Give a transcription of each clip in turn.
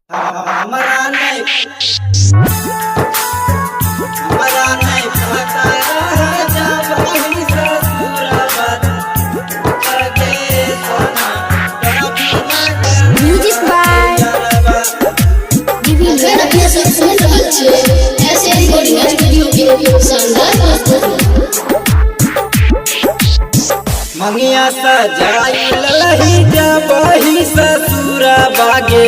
हमरा नहीं पता रह जब वही ससुराबाद लगे सोना तेरा बिना म्यूजिक बाय अगर अपने सबसे अच्छे ऐसे रिकॉर्डिंग स्टूडियो के शानदार मंगिया सजाइल लही जब वही ससुराबागे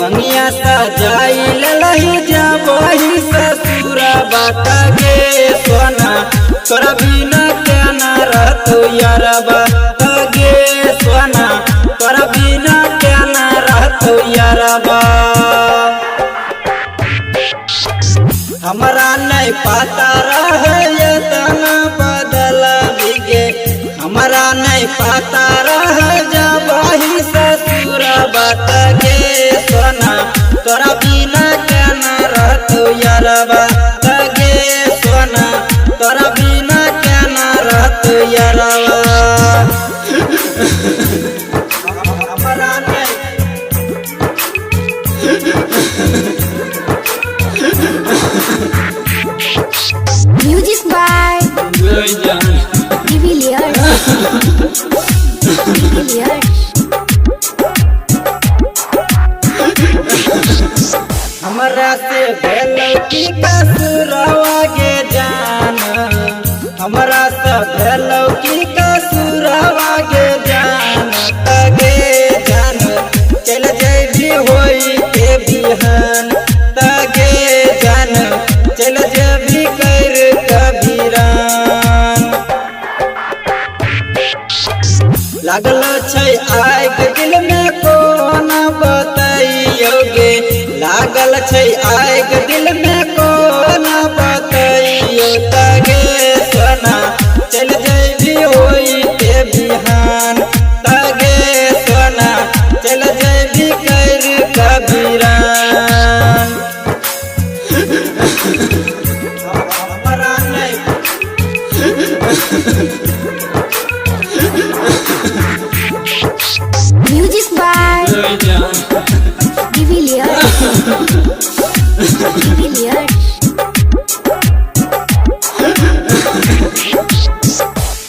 मंगिया सजाइल लही जब वही ससुराबाद गे सोना तोरा बिना क्या ना रहतो यारबा गे सोना तोरा बिना क्या ना रहतो यारबा हमरा नहीं पता रहे तना बदल बिगे हमरा नहीं पता रह जब वही ससुराबाद गे सोना तोरा बिना क्या ना रहतो यारबा गे सोना तोरा बिना क्या ना रहतो यारबा हमरा नहीं म्यूजिक बाय डिविलियर्स हमरा से भेलौ की कसुरवा गे जान हमरा से भेलौ की कसुरवा गे जान तगे जान चल जैबी होई के बिहान तगे जान चल जैबी कर कबीरान लागल छै आग दिल में कोना बतैयोगे लागल छै आग दिल में कोना बतैयो तगे सोना चल जैबी होई के बिहान तगे सोना चल जैबी कर कबीरान हमरा नहीं म्यूजिक बाय डिविलियर्स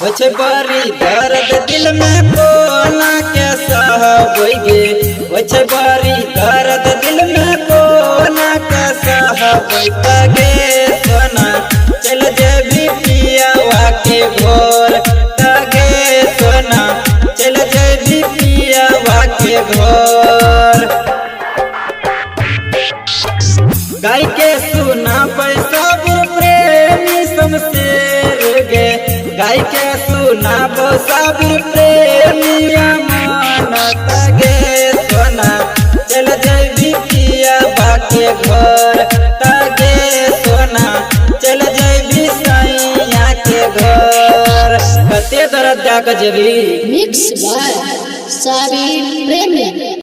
होछे बड़ी दर्द दिल में कोना के सहबोगे होछे बड़ी दर्द दिल में कोना के सहबोगे गे सोना चल जेबी पियावा के घोर तगे सोना चल जेबी पियावा के घोर गाय के सुना पैसा प्रेमी शमशेर गे गाय के सुना साबिर प्रेमी अमानत गे सोना चल जैबी पियावा के घर तगे सोना चल जैबी सैया के घर कते दर्द जाके जेबी मिक्स बाय साबिर प्रेमी।